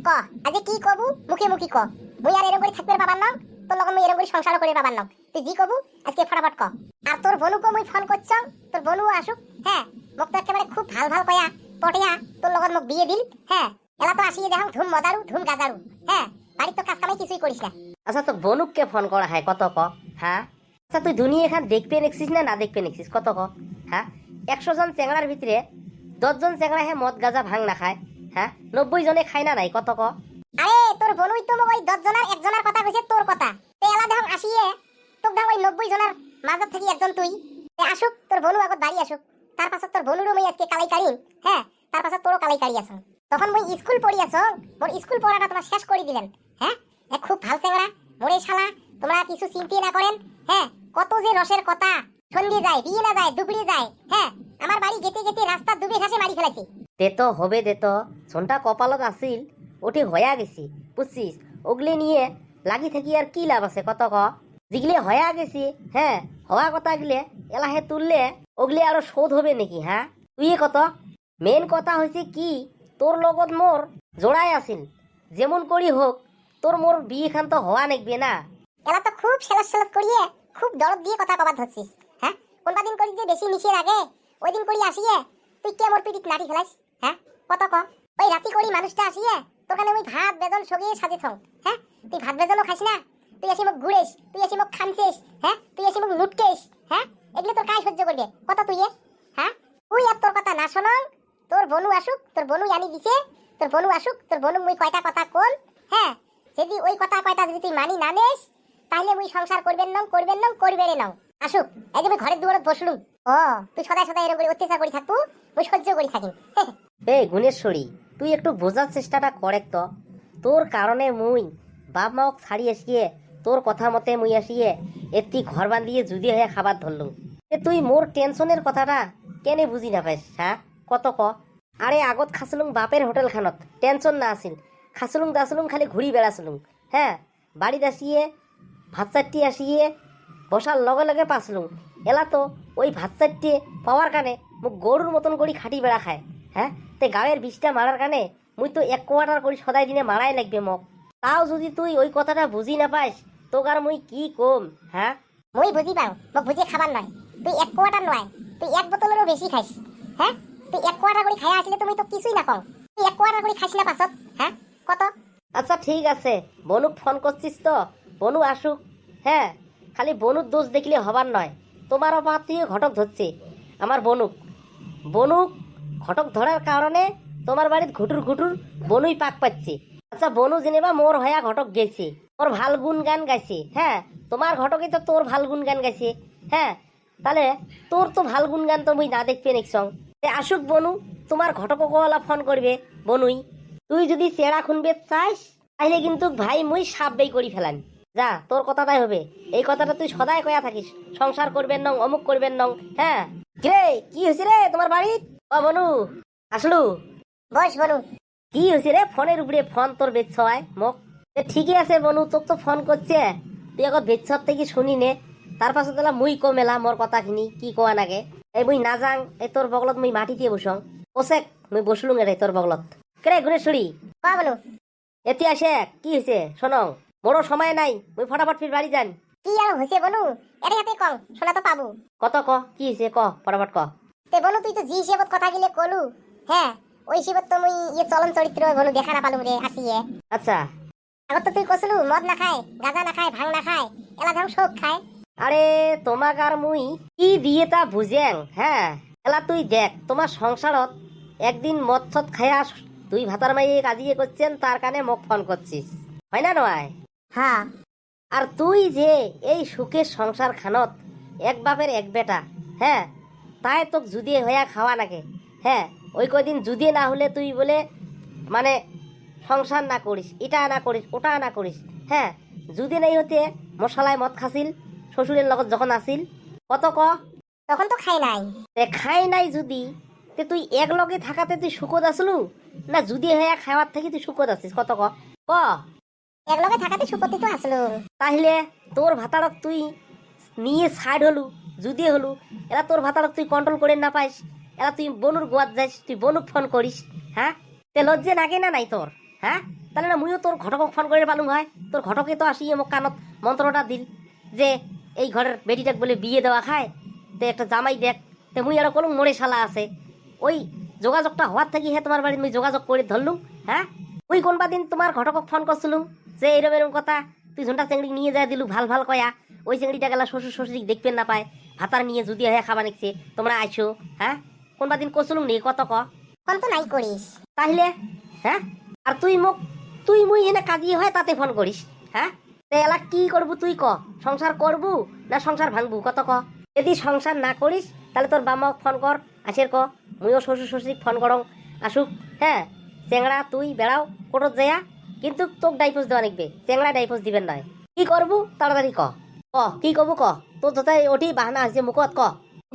ক আজে কি কবু মুখে মুখে ক। মুই আর এরকম করে থাকতে পাবার না, তোর লগে মুই এরকম করে সংসার করে পাবার না। তুই জি কবু আজকে ফটাফট ক। আর তোর বনুকে মুই ফোন করছ, তোর বনু আসুক। হ্যাঁ, মোক তো একেবারে খুব ভাল ভাল কয়া পটিয়া তোর লগত মোক বিয়ে দিল। হ্যাঁ, এলা তো আসিয়ে দেখাম ধুম মদারু ধুম গাজারু। হ্যাঁ, বাড়ির তো কাজ কামাই কিছুই করিস না। আচ্ছা তোর বনুককে ফোন করা হয় কত ক? হ্যাঁ, আচ্ছা তুই দুনিয়া এখান দেখবে নেছিস না দেখবে নেছিস কত ক? হ্যাঁ, 100 জন চেংড়ার ভিতরে 10 জন চেংড়া হে মদ গাজা ভাং না খায়। হ্যাঁ, 90 জনে খায় না নাই কত ক? আরে তোর বনুই তো মোক ওই 10 জনের একজনের কথা কইছে, তোর কথা। তে এলা দেখাম আসিয়ে তোক দেখাম ওই 90 জনের মাঝে থেকে একজন তুই। তে আসুক তোর বনু আগত বাড়ি আসুক, তার পাছত তোর বনুরও মই আজকে কালাই কাড়িম। হ্যাঁ, তার পাছত তোরও কালাই কাড়ি আসুন। তখন মই স্কুল পড়ি আছো, মোর স্কুল পড়াটা তোমার শেষ করে দিলেন। হ্যাঁ, খুব ভাল চেংড়া মোরে শালা, তোমরা কিছু চিন্তা না করেন। হ্যাঁ, কত যে রসের কথা, সন্ধে যায় বিয়ে না যায় দুপুরে যায়। হ্যাঁ, আমার বাড়ি গেতে গেতে রাস্তা দুবে ঘাসে মারি ফেলাইছি। দে তো হবে দে তো, সোনটা কপালত আসিল ওটি হয়া গেছি বুঝছিস। ওগলি নিয়ে লাগি থাকি আর কি লাভ আছে কত ক? যেগুলি হয়া গেছি, হ্যাঁ হওয়া কথা গিলে এলাহে তুললে ওগলি আরো শোধ হবে নাকি? হ্যাঁ, তুই কত মেন কথা হয়েছে কি, তোর লগত মোর জোড়াই আসিল। যেমন করি হোক তোর মোর বিয়ে খান তো হওয়া নেকবে না। এলা তো খুব সেলাস সেলাস করিয়ে খুব দরদ দিয়ে কথা কবার ধরছিস। হ্যাঁ, কোনটা দিন করি যে বেশি মিশিয়ে আগে ওই দিন করি আসিয়ে তুই কে মোর পিটিত নাড়ি ফেলাইস। হ্যাঁ, কত ক? ওই রাতি করি মানুষটা আসিয়ে তোর কানে ওই ভাত বেদন সগিয়ে সাজে থং। হ্যাঁ, তুই ভাত বেদনও খাইস না, তুই আসি মোক ঘুরেস, তুই আসি মোক খামছিস। হ্যাঁ, তুই আসি মোক লুটকেস। হ্যাঁ, এগুলো তোর কাই সহ্য করবে কত তুই? হ্যাঁ, তুই আর তোর কথা না শোনং, তোর বনু আসুক, তোর বনু আনি দিছে, তোর বনু আসুক, তোর বনু মুই কয়টা কথা কোন। হ্যাঁ, যদি ওই কথা কয়টা যদি তুই মানি না নেস তাহলে মুই সংসার করবেন নং করবে রে নাও। আসুক এই যে মুই ঘরের দুয়ারত বসলুম। ও তুই সদাই সদাই এরকম করে অত্যাচার করে থাকবো, মুই সহ্য করে থাকিম। এই গুণেশ্বরী, তুই একটু বোঝার চেষ্টাটা করে তো। তোর কারণে মুই বাপ মাওক ছাড়ি আসিয়ে তোর কথা মতে মুই আসিয়ে একটি ঘর বান্ধিয়ে যুদি হয়ে খাবার ধরলুম। তুই মোর টেনশনের কথাটা কেনে বুঝি না পাইস? হ্যাঁ, কত ক? আরে আগত খাসলুম বাপের হোটেল খানত, টেনশন না আসিল। খাসলুম দাসলুম খালি ঘুরি বেড়াসলুম। হ্যাঁ, বাড়িতে আসিয়ে ভাত চারটি আসিয়ে বসার লগে লগে পাসলুম। এলা তো ওই ভাত চারটে পাওয়ার কানে মোক গরুর মতন করি খাটি বেড়া খায়। হ্যাঁ, তে গায়ের বিষটা মারার কানে মুই তো 1 কোয়ার্টার করি সদাই দিনে মারাই লাগবে মোক। তাও যদি তুই ওই কথাটা বুঝি না পাইস তোক আর মুই কি কম? হ্যাঁ, মুই বুঝি পাও, মোক বুঝিয়ে খাবার নয়। তুই 1 কোয়ার্টার নয়, তুই 1 বোতলেরও বেশি খাইস। হ্যাঁ, তুই 1 কোয়ার্টার করে খাইয়া আসলে তুমি তো কিছুই না কও। তুই 1 কোয়ার্টার করে খাইস না পাছত। হ্যাঁ, কত? আচ্ছা ঠিক আছে, বনুক ফোন করছিস তো, বনু আসুক। হ্যাঁ, খালি বনুর দোষ দেখলে হবার নয়, তোমার অপাত থেকে ঘটক ধরছে আমার বনুক। বনুক ঘটক ধরার কারণে তোমার বাড়ির ঘুটুর ঘুটুর বনুই পাক পাচ্ছে। আচ্ছা বনু জেনেবা মোর হয়া ঘটক গেছে, মোর ভাল গুণ গান গাইছে। হ্যাঁ, তোমার ঘটকে তো তোর ভাল গুণ গান গাইছে। হ্যাঁ, তাহলে তোর তো ভাল গুণ গান তো মুই না দেখবে নেক্সং। আসুক বনু, তোমার ঘটক কলা ফোন করবে বনুই। তুই যদি চেড়া খুনবে চাইস তাহলে কিন্তু ভাই মুই সাববেই করি ফেলাম। যা, তোর কথাটাই হবে। এই কথাটা তুই সদাই কয়া থাকিস, সংসার করবেন নং অমুক করবেন নং। হ্যাঁ, রে কি হয়েছে রে তোমার বাড়ি? ও বনু আসলু? বস বনু। কি হয়েছে রে? ফোনের উপরে ফোন তোর বেচ হয় মোক। ঠিকই আছে বনু, তোক তো ফোন করছে, তুই এখন বেচর থেকে শুনি নে। তার পাছত তাহলে মুই কমেলা মোর কথাখিনি কি কোয়া নাগে। এই মুই না যাং, এই তোর বগলত মুই মাটি দিয়ে বসং। ওসেক মুই বসলুম রে তোর বগলত। কে গুণেশ্বরী? ক বনু। এতে আসে কি হয়েছে শোনো, বড় সময় নাই, মুই ফটাফট ফির বাড়ি যান। কি আর হইছে বনু? এর হাতে কম শোনা তো পাবো। কত ক? কি হয়েছে ক, ফটাফট ক। তে বনু তুই তো জি হিসেবত কথা গিলে কলু। হ্যাঁ, ওই হিসেবত তো মুই চলন চরিত্র বনু দেখা না পালুম রে আসিয়ে। আচ্ছা, আগত তো তুই কসলু মদ না খায়, গাঁজা না খায়, ভাং না খায়, এলা ধাম শোক খায়। আরে তোমাক আর মুই কি দিয়ে তা বুঝেং। হ্যাঁ, এলা তুই দেখ তোমার সংসারত একদিন মদ থত খায়া তুই ভাতার মাইয়ে কাজিয়ে করছেন, তার কানে মোক ফোন করছিস, হয় না নয়? হ্যাঁ, আর তুই যে এই সুখের সংসার খানত এক বাপের এক বেটা, হ্যাঁ তাই তোক যদি হইয়া খাওয়া নাকে। হ্যাঁ, ওই কদিন যদি না হলে তুই বলে মানে সংসার না করিস, এটা না করিস ওটা না করিস। হ্যাঁ, যদি নাই হতে মশলায় মদ খাসিল শ্বশুরের লগত যখন আসিল। কত ক? তখন তো খাই নাই। খাই নাই যদি, তে তুই এক লগে থাকাতে তুই সুখত আসলু না যদি হইয়া খাওয়ার থেকে তুই সুখত আছিস? কত ক? ক। একলগে থাকাতে সুপতি তো আসলো। তাহলে তোর ভাতারক তুই নিয়ে সাইড হলু যদি হলু, এরা তোর ভাতারক তুই কন্ট্রোল করে না পাইস, এরা তুই বনুর গোয়াত যাইস, তুই বনুক ফোন করিস। হ্যাঁ, তে লজ্জে নাগে না নাই তোর? হ্যাঁ, তাহলে না মুইও তোর ঘটকক ফোন করে পালুম হয়। তোর ঘটকে তো আসিয়ে মোক কানত মন্ত্রটা দিল যে এই ঘরের বেটিটাক বলে বিয়ে দেওয়া খায়, তে একটা জামাই দেখ। তে মুই আরো কোনো মোড়ে শালা আছে, ওই যোগাযোগটা হওয়ার থেকে হে তোমার বাড়িতে মুই যোগাযোগ করে ধরলুম। হ্যাঁ, ওই কোনবা দিন তোমার ঘটকক ফোন করছিলুম যে এরম এরম কথা, তুই ঝুনটা চেংড়ি নিয়ে যায় দিলু ভাল ভাল কয়া। ওই চেংড়িটা গেলা শ্বশুর শ্বশুরি দেখবেন না পায়, ভাতার নিয়ে যদি হ্যাঁ খাবা নিচ্ছে তোমরা আইসো। হ্যাঁ, কোনবা দিন করছিলুম নি কত ক? ফোন তো নাই করিস। তাহলে হ্যাঁ, আর তুই মুই এনে কাজিয়ে হয় তাতে ফোন করিস। হ্যাঁ, তে এলা কি করবু তুই ক? সংসার করবু না সংসার ভাঙবু কত ক? যদি সংসার না করিস তাহলে তোর বামাক ফোন কর আসের ক, মুইও শ্বশুর শ্বশুরি ফোন করং আসুক। হ্যাঁ, চেংড়া তুই বেড়াও কোটত যায়া, কিন্তু তোক ডাইপোজ দেওয়া নিকবে, চেংড়া ডাইপোজ দিবেন নয়। কি করবু তাড়াতাড়ি ক, ক কি কবু ক? তোর যথাই ওটি বাহানা আছে মুখত ক।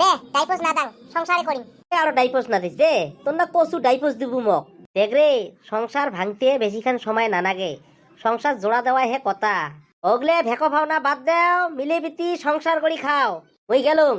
দে ডাইপোজ না দাং, সংসারে করিম। আরো ডাইপোজ না দিস দে, তোর না কচু ডাইপোজ দিবু মক। দেখ রে, সংসার ভাঙতে বেশিখান সময় না লাগে, সংসার জোড়া দেওয়া হে কথা। ওগলে ভেকো ভাওনা বাদ দাও, মিলে বিতি সংসার করি খাও। ওই গেলুম।